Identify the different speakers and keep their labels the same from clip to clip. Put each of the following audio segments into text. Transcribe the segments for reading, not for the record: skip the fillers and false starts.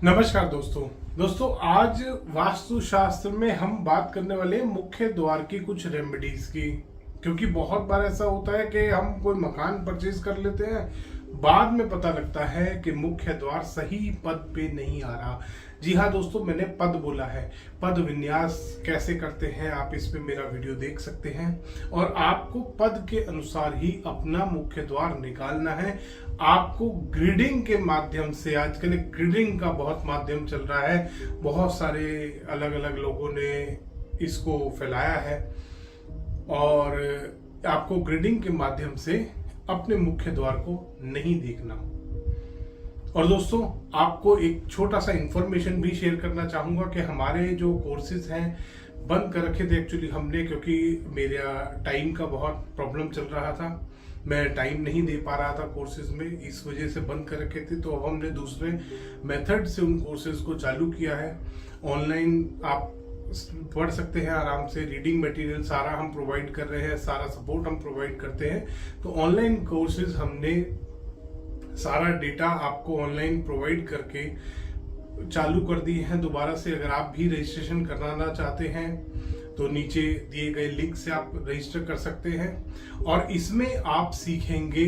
Speaker 1: नमस्कार दोस्तों आज वास्तुशास्त्र में हम बात करने वाले हैं मुख्य द्वार की कुछ रेमेडीज की। क्योंकि बहुत बार ऐसा होता है कि हम कोई मकान परचेज कर लेते हैं, बाद में पता लगता है कि मुख्य द्वार सही पद पे नहीं आ रहा। जी हाँ दोस्तों, मैंने पद बोला है। पद विन्यास कैसे करते हैं आप इस पे मेरा वीडियो देख सकते हैं, और आपको पद के अनुसार ही अपना मुख्य द्वार निकालना है। आपको ग्रिडिंग के माध्यम से, आजकल ग्रिडिंग का बहुत माध्यम चल रहा है, बहुत सारे अलग अलग लोगों ने इसको फैलाया है, और आपको ग्रिडिंग के माध्यम से अपने मुख्य द्वार को नहीं देखना। और दोस्तों, आपको एक छोटा सा इंफॉर्मेशन भी शेयर करना चाहूंगा कि हमारे जो कोर्सेज हैं बंद कर रखे थे एक्चुअली हमने, क्योंकि मेरा टाइम का बहुत प्रॉब्लम चल रहा था, मैं टाइम नहीं दे पा रहा था कोर्सेज में, इस वजह से बंद कर रखे थे। तो अब हमने दूसरे मेथड से उन कोर्सेज को चालू किया है। ऑनलाइन आप पढ़ सकते हैं आराम से, रीडिंग मटेरियल सारा हम प्रोवाइड कर रहे हैं, सारा सपोर्ट हम प्रोवाइड करते हैं। तो ऑनलाइन कोर्सेज हमने सारा डेटा आपको ऑनलाइन प्रोवाइड करके चालू कर दिए हैं दोबारा से। अगर आप भी रजिस्ट्रेशन कराना चाहते हैं तो नीचे दिए गए लिंक से आप रजिस्टर कर सकते हैं, और इसमें आप सीखेंगे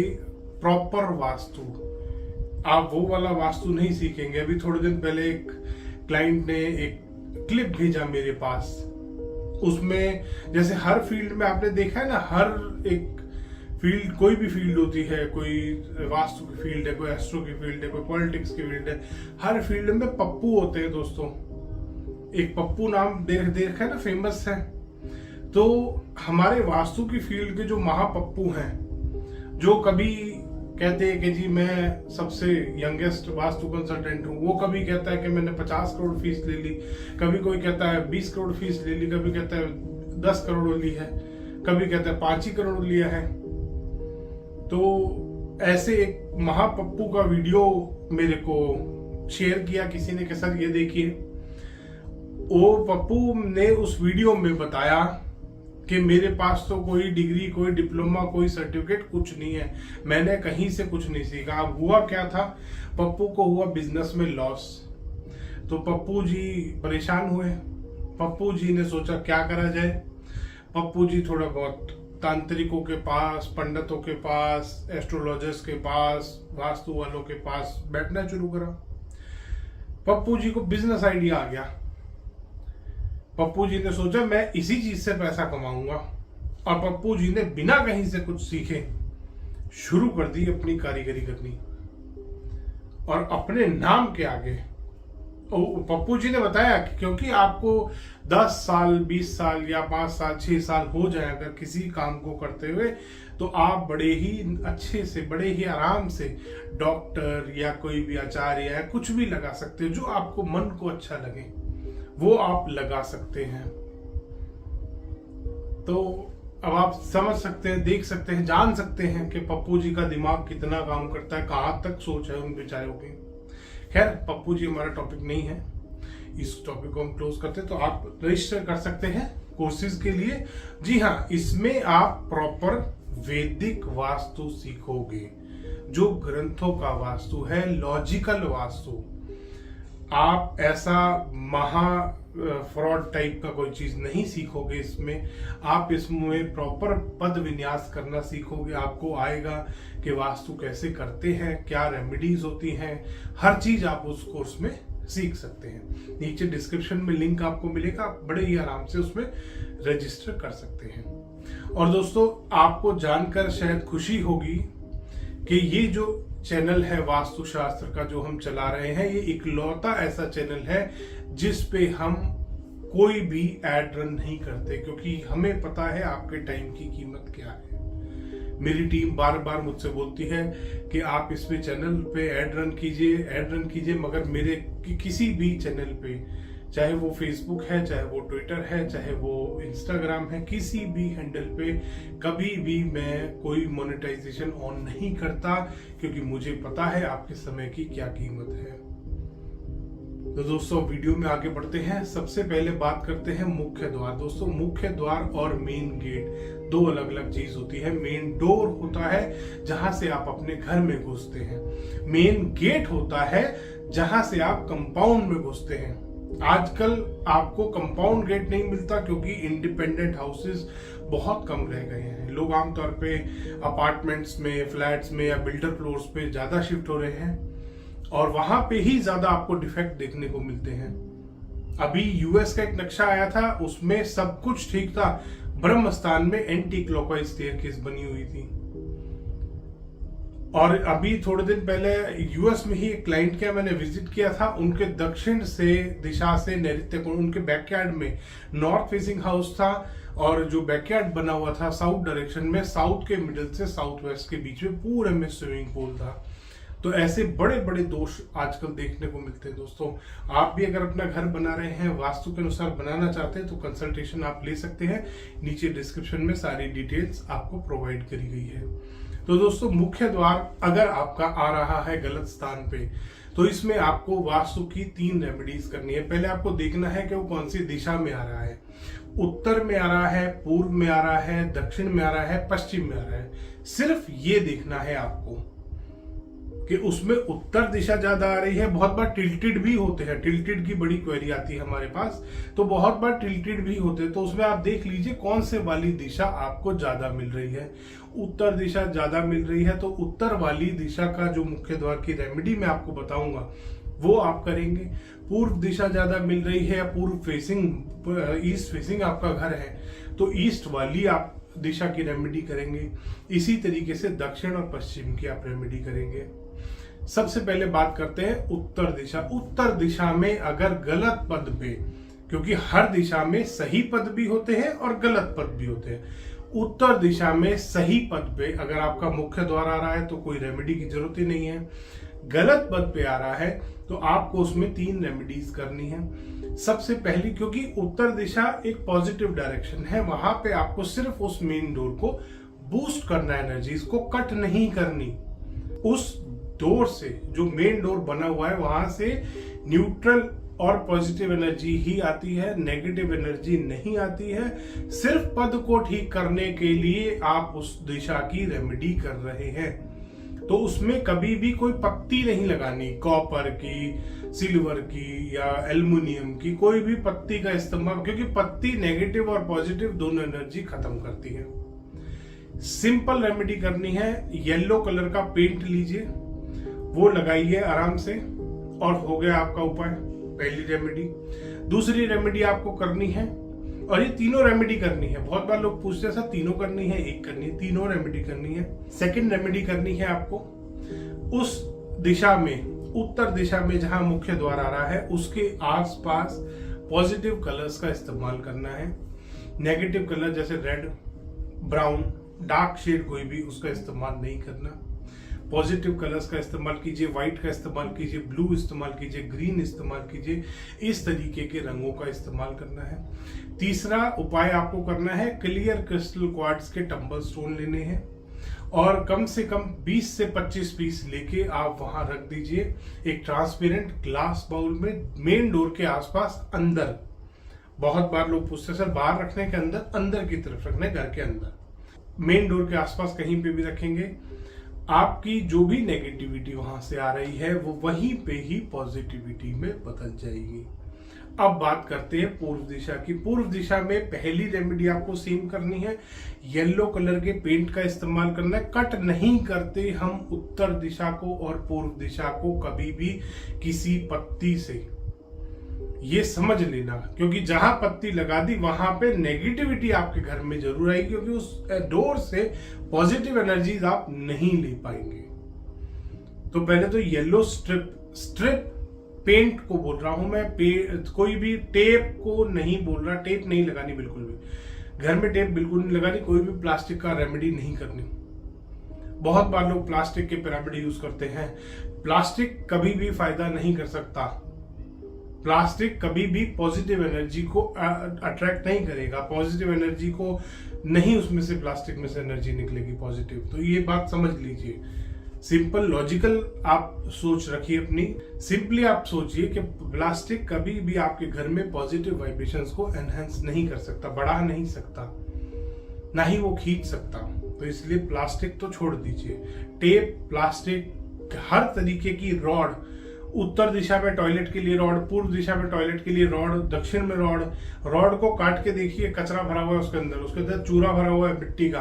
Speaker 1: प्रॉपर वास्तु। आप वो वाला वास्तु नहीं सीखेंगे। अभी थोड़े दिन पहले एक क्लाइंट ने एक क्लिप भेजा मेरे पास, उसमें जैसे हर फील्ड में आपने देखा है ना, हर एक फील्ड, कोई भी फील्ड होती है, कोई वास्तु की फील्ड है, कोई एस्ट्रो की फील्ड है, कोई पॉलिटिक्स की फील्ड है, हर फील्ड में पप्पू होते हैं दोस्तों। एक पप्पू नाम देखा है ना, फेमस है। तो हमारे वास्तु की फील्ड के जो महापप्पू हैं, जो कभी कहते हैं कि जी मैं सबसे यंगेस्ट वास्तु कंसल्टेंट हूँ, वो कभी कहता है कि मैंने 50 करोड़ फीस ले ली, कभी कोई कहता है 20 करोड़ फीस ले ली, कभी कहता है 10 करोड़ ली है, कभी कहता है 5 ही करोड़ लिया है। तो ऐसे एक महापप्पू का वीडियो मेरे को शेयर किया किसी ने कि सर ये देखिए। वो पप्पू ने उस वीडियो में बताया कि मेरे पास तो कोई डिग्री, कोई डिप्लोमा, कोई सर्टिफिकेट कुछ नहीं है, मैंने कहीं से कुछ नहीं सीखा। अब हुआ क्या था, पप्पू को हुआ बिजनेस में लॉस। तो पप्पू जी परेशान हुए। पप्पू जी ने सोचा क्या करा जाए। पप्पू जी थोड़ा बहुत तांत्रिकों के पास, पंडितों के पास, एस्ट्रोलॉजर्स के पास, वास्तु वालों के पास बैठना शुरू करा। पप्पू जी को बिजनेस आइडिया आ गया। पप्पू जी ने सोचा मैं इसी चीज से पैसा कमाऊंगा, और पप्पू जी ने बिना कहीं से कुछ सीखे शुरू कर दी अपनी कारीगरी करनी, और अपने नाम के आगे। पप्पू जी ने बताया कि क्योंकि आपको 10 साल, 20 साल या 5 साल, 6 साल हो जाए अगर किसी काम को करते हुए, तो आप बड़े ही अच्छे से, बड़े ही आराम से डॉक्टर या कोई भी आचार्य या कुछ भी लगा सकते हो, जो आपको मन को अच्छा लगे वो आप लगा सकते हैं। तो अब आप समझ सकते हैं, देख सकते हैं, जान सकते हैं कि पप्पू जी का दिमाग कितना काम करता है, कहां तक सोच है उन बेचारों की। खैर, पप्पू जी हमारा टॉपिक नहीं है, इस टॉपिक को हम क्लोज करते हैं। तो आप रजिस्टर कर सकते हैं कोर्सेज के लिए। जी हाँ, इसमें आप प्रॉपर वैदिक वास्तु सीखोगे, जो ग्रंथों का वास्तु है, लॉजिकल वास्तु। आप ऐसा महा फ्रॉड टाइप का कोई चीज नहीं सीखोगे इसमें। आप इसमें प्रॉपर पद विन्यास करना सीखोगे। आपको आएगा कि वास्तु कैसे करते हैं, क्या रेमेडीज होती हैं, हर चीज आप उस कोर्स में सीख सकते हैं। नीचे डिस्क्रिप्शन में लिंक आपको मिलेगा, आप बड़े ही आराम से उसमें रजिस्टर कर सकते हैं। और दोस्तों, आपको जानकर शायद खुशी होगी कि ये जो चैनल है वास्तुशास्त्र का जो हम चला रहे हैं, ये इकलौता ऐसा चैनल है जिस पे हम कोई भी एड रन नहीं करते, क्योंकि हमें पता है आपके टाइम की कीमत क्या है। मेरी टीम बार बार मुझसे बोलती है कि आप इसमें चैनल पे एड रन कीजिए, मगर मेरे किसी भी चैनल पे, चाहे वो फेसबुक है, चाहे वो ट्विटर है, चाहे वो इंस्टाग्राम है, किसी भी हैंडल पे कभी भी मैं कोई मोनेटाइजेशन ऑन नहीं करता, क्योंकि मुझे पता है आपके समय की क्या कीमत है। तो दोस्तों, वीडियो में आगे बढ़ते हैं। सबसे पहले बात करते हैं मुख्य द्वार। दोस्तों, मुख्य द्वार और मेन गेट दो अलग अलग चीज होती है। मेन डोर होता है जहां से आप अपने घर में घुसते हैं, मेन गेट होता है जहां से आप कंपाउंड में घुसते हैं। आजकल आपको कंपाउंड गेट नहीं मिलता क्योंकि इंडिपेंडेंट हाउसेस बहुत कम रह गए हैं। लोग आमतौर पे अपार्टमेंट्स में, फ्लैट्स में या बिल्डर फ्लोर्स पे ज्यादा शिफ्ट हो रहे हैं और वहां पे ही ज्यादा आपको डिफेक्ट देखने को मिलते हैं। अभी यूएस का एक नक्शा आया था, उसमें सब कुछ ठीक था, ब्रह्म स्थान में एंटी क्लॉकवाइज स्टेयरकेस बनी हुई थी। और अभी थोड़े दिन पहले यूएस में ही एक क्लाइंट के मैंने विजिट किया था, उनके दक्षिण से दिशा से नैऋत्य कोण, उनके बैकयार्ड में नॉर्थ फेसिंग हाउस था और जो बैकयार्ड बना हुआ था साउथ डायरेक्शन में, साउथ के मिडिल से साउथ वेस्ट के बीच में पूरे में स्विमिंग पूल था। तो ऐसे बड़े बड़े दोष आजकल देखने को मिलते हैं। दोस्तों, आप भी अगर अपना घर बना रहे हैं, वास्तु के अनुसार बनाना चाहते हैं, तो कंसल्टेशन आप ले सकते हैं। नीचे डिस्क्रिप्शन में सारी डिटेल्स आपको प्रोवाइड करी गई है। तो दोस्तों, मुख्य द्वार अगर आपका आ रहा है गलत स्थान पे, तो इसमें आपको वास्तु की 3 रेमेडीज करनी है। पहले आपको देखना है कि वो कौन सी दिशा में आ रहा है, उत्तर में आ रहा है, पूर्व में आ रहा है, दक्षिण में आ रहा है, पश्चिम में आ रहा है। सिर्फ ये देखना है आपको कि उसमें उत्तर दिशा ज्यादा आ रही है। बहुत बार टिल्टेड भी होते हैं, टिल्टेड की बड़ी क्वेरी आती है हमारे पास, तो बहुत बार टिल्टेड भी होते हैं। तो उसमें आप देख लीजिए कौन से वाली दिशा आपको ज्यादा मिल रही है। उत्तर दिशा ज्यादा मिल रही है तो उत्तर वाली दिशा का जो मुख्य द्वार की रेमेडी मैं आपको बताऊंगा वो आप करेंगे। पूर्व दिशा ज्यादा मिल रही है या पूर्व फेसिंग, ईस्ट फेसिंग आपका घर है, तो ईस्ट वाली आप दिशा की रेमेडी करेंगे। इसी तरीके से दक्षिण और पश्चिम की आप रेमेडी करेंगे। सबसे पहले बात करते हैं उत्तर दिशा। उत्तर दिशा में अगर गलत पद पे, क्योंकि हर दिशा में सही पद भी होते हैं और गलत पद भी होते हैं, उत्तर दिशा में सही पद पे अगर आपका मुख्य द्वार आ रहा है तो कोई रेमेडी की जरूरत ही नहीं है। गलत पद पे आ रहा है तो आपको उसमें 3 रेमेडीज करनी है। सबसे पहली, क्योंकि उत्तर दिशा एक पॉजिटिव डायरेक्शन है, वहां पे आपको सिर्फ उस मेन डोर को बूस्ट करना है, एनर्जी को कट नहीं करनी। उस डोर से, जो मेन डोर बना हुआ है, वहां से न्यूट्रल और पॉजिटिव एनर्जी ही आती है, नेगेटिव एनर्जी नहीं आती है। सिर्फ पद को ठीक करने के लिए आप उस दिशा की रेमेडी कर रहे हैं, तो उसमें कभी भी कोई पत्ती नहीं लगानी, कॉपर की, सिल्वर की या एल्युमिनियम की, कोई भी पत्ती का इस्तेमाल, क्योंकि पत्ती नेगेटिव और पॉजिटिव दोनों एनर्जी खत्म करती है। सिंपल रेमेडी करनी है, येलो कलर का पेंट लीजिए, वो लगाइए आराम से, और हो गया आपका उपाय, पहली रेमेडी। दूसरी रेमेडी आपको करनी है, और ये तीनों रेमेडी करनी है। बहुत बार लोग पूछते हैं सर तीनों करनी है, एक करनी है, तीनों रेमेडी करनी है। सेकंड रेमेडी करनी है आपको उस दिशा में, उत्तर दिशा में जहां मुख्य द्वार आ रहा है, उसके आसपास पॉजिटिव कलर्स का इस्तेमाल करना है। नेगेटिव कलर जैसे रेड, ब्राउन, डार्क शेड कोई भी उसका इस्तेमाल नहीं करना। पॉजिटिव कलर्स का इस्तेमाल कीजिए, व्हाइट का इस्तेमाल कीजिए, ब्लू इस्तेमाल कीजिए, ग्रीन इस्तेमाल कीजिए। इस तरीके के रंगों का इस्तेमाल करना है। तीसरा उपाय आपको करना है, क्लियर क्रिस्टल क्वार्ट्ज के टंबल स्टोन लेने हैं और कम से कम 20 से 25 पीस लेके आप वहां रख दीजिए एक ट्रांसपेरेंट ग्लास बाउल में, मेन डोर के आसपास अंदर। बहुत बार लोग पूछते हैं सर बाहर रखने के अंदर, अंदर की तरफ रखने, घर के अंदर, मेन डोर के आसपास कहीं पे भी रखेंगे। आपकी जो भी नेगेटिविटी वहां से आ रही है वो वहीं पे ही पॉजिटिविटी में बदल जाएगी। अब बात करते हैं पूर्व दिशा की। पूर्व दिशा में पहली रेमेडी आपको सेम करनी है, येलो कलर के पेंट का इस्तेमाल करना है। कट नहीं करते हम उत्तर दिशा को और पूर्व दिशा को कभी भी किसी पत्ती से, ये समझ लेना, क्योंकि जहां पत्ती लगा दी वहां पे नेगेटिविटी आपके घर में जरूर आएगी, क्योंकि उस डोर से पॉजिटिव एनर्जीज आप नहीं ले पाएंगे। तो पहले तो येलो स्ट्रिप पेंट को बोल रहा हूं मैं, कोई भी टेप को नहीं बोल रहा, टेप नहीं लगानी बिल्कुल भी, घर में टेप बिल्कुल नहीं लगानी, कोई भी प्लास्टिक का रेमेडी नहीं करनी। बहुत बार लोग प्लास्टिक के पिरामिड यूज करते हैं, प्लास्टिक कभी भी फायदा नहीं कर सकता। प्लास्टिक कभी भी पॉजिटिव एनर्जी को अट्रैक्ट नहीं करेगा, पॉजिटिव एनर्जी को नहीं, उसमें से प्लास्टिक में से एनर्जी निकलेगी पॉजिटिव। तो ये बात समझ लीजिए, सिंपल लॉजिकल आप सोच रखिए अपनी। सिंपली आप सोचिए कि प्लास्टिक कभी भी आपके घर में पॉजिटिव वाइब्रेशंस को एनहेंस नहीं कर सकता, बढ़ा नहीं सकता, ना ही वो खींच सकता। तो इसलिए प्लास्टिक तो छोड़ दीजिए। टेप, प्लास्टिक, हर तरीके की रॉड उत्तर दिशा में टॉयलेट के लिए रॉड, पूर्व दिशा में टॉयलेट के लिए रॉड, दक्षिण में रॉड। रॉड को काट के देखिए, कचरा भरा हुआ है उसके अंदर चूरा भरा हुआ है मिट्टी का,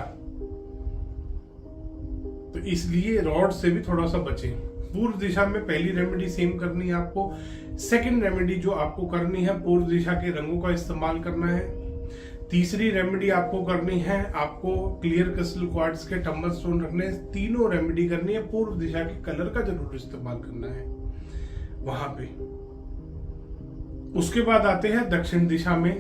Speaker 1: तो इसलिए रॉड से भी थोड़ा सा बचें। पूर्व दिशा में पहली रेमेडी सेम करनी है आपको। सेकंड रेमेडी जो आपको करनी है, पूर्व दिशा के रंगों का इस्तेमाल करना है। तीसरी रेमेडी आपको करनी है, आपको क्लियर क्रिस्टल क्वार्ट्ज के टम्बल स्टोन रखने हैं। तीनों रेमेडी करनी है, पूर्व दिशा के कलर का जरूर इस्तेमाल करना है वहां पे। उसके बाद आते हैं दक्षिण दिशा में।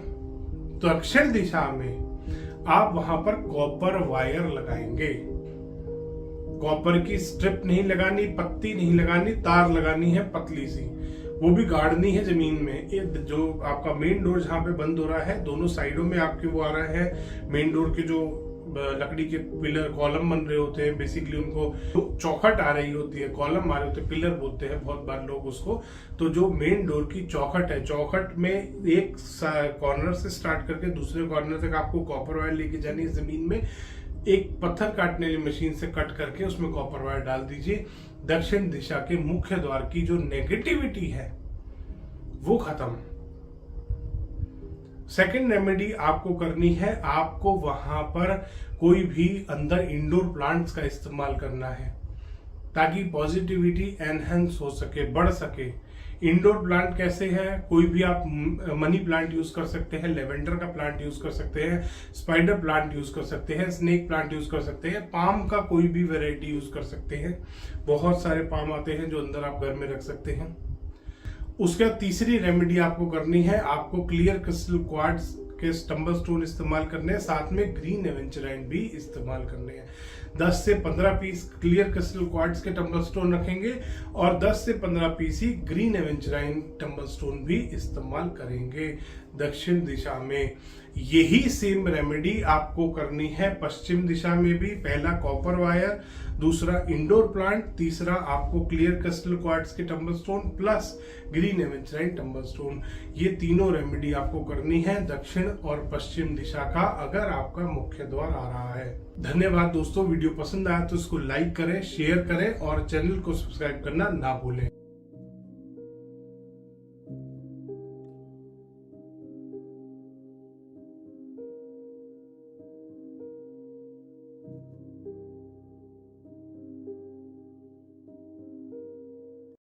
Speaker 1: दक्षिण दिशा में आप वहां पर कॉपर वायर लगाएंगे। कॉपर की स्ट्रिप नहीं लगानी, पत्ती नहीं लगानी, तार लगानी है पतली सी, वो भी गाड़नी है जमीन में। जो आपका मेन डोर जहां पे बंद हो रहा है, दोनों साइडों में आपके वो आ रहा है मेन डोर के जो लकड़ी के पिलर कॉलम बन रहे होते हैं, बेसिकली उनको तो चौखट आ रही होती है, कॉलम आ रहे होते हैं, पिलर बोलते हैं बहुत बार लोग उसको। तो जो मेन डोर की चौखट है, चौखट में एक कॉर्नर से स्टार्ट करके दूसरे कॉर्नर तक आपको कॉपर वायर लेके जानी है जमीन में। एक पत्थर काटने वाली मशीन से कट करके उसमें कॉपर वायर डाल दीजिए। दक्षिण दिशा के मुख्य द्वार की जो नेगेटिविटी है वो खत्म। सेकंड रेमेडी आपको करनी है, आपको वहां पर कोई भी अंदर इंडोर प्लांट्स का इस्तेमाल करना है ताकि पॉजिटिविटी एनहेंस हो सके, बढ़ सके। इंडोर प्लांट कैसे है, कोई भी आप मनी प्लांट यूज कर सकते हैं, लेवेंडर का प्लांट यूज कर सकते हैं, स्पाइडर प्लांट यूज कर सकते हैं, स्नेक प्लांट यूज कर सकते हैं, पाम का कोई भी वैरायटी यूज कर सकते हैं। बहुत सारे पाम आते हैं जो अंदर आप घर में रख सकते हैं। उसके बाद तीसरी रेमेडी आपको करनी है, आपको क्लियर क्रिस्टल क्वार्ट्ज के टम्बल स्टोन इस्तेमाल करने हैं, साथ में ग्रीन एवेंचराइन भी इस्तेमाल करने हैं। 10 से 15 पीस क्लियर क्रिस्टल क्वार्ट्ज के टम्बल स्टोन रखेंगे और 10 से 15 पीस ही ग्रीन एवेंचराइन टम्बल स्टोन भी इस्तेमाल करेंगे दक्षिण दिशा में। यही सेम रेमेडी आपको करनी है पश्चिम दिशा में भी। पहला कॉपर वायर, दूसरा इंडोर प्लांट, तीसरा आपको क्लियर क्रिस्टल क्वार्ट्ज के tumble stone plus green aventurine tumble stone. ये तीनों रेमेडी आपको करनी है दक्षिण और पश्चिम दिशा का, अगर आपका मुख्य द्वार आ रहा है। धन्यवाद दोस्तों, वीडियो पसंद आया तो इसको लाइक करें, शेयर करें और चैनल को सब्सक्राइब करना ना भूलें।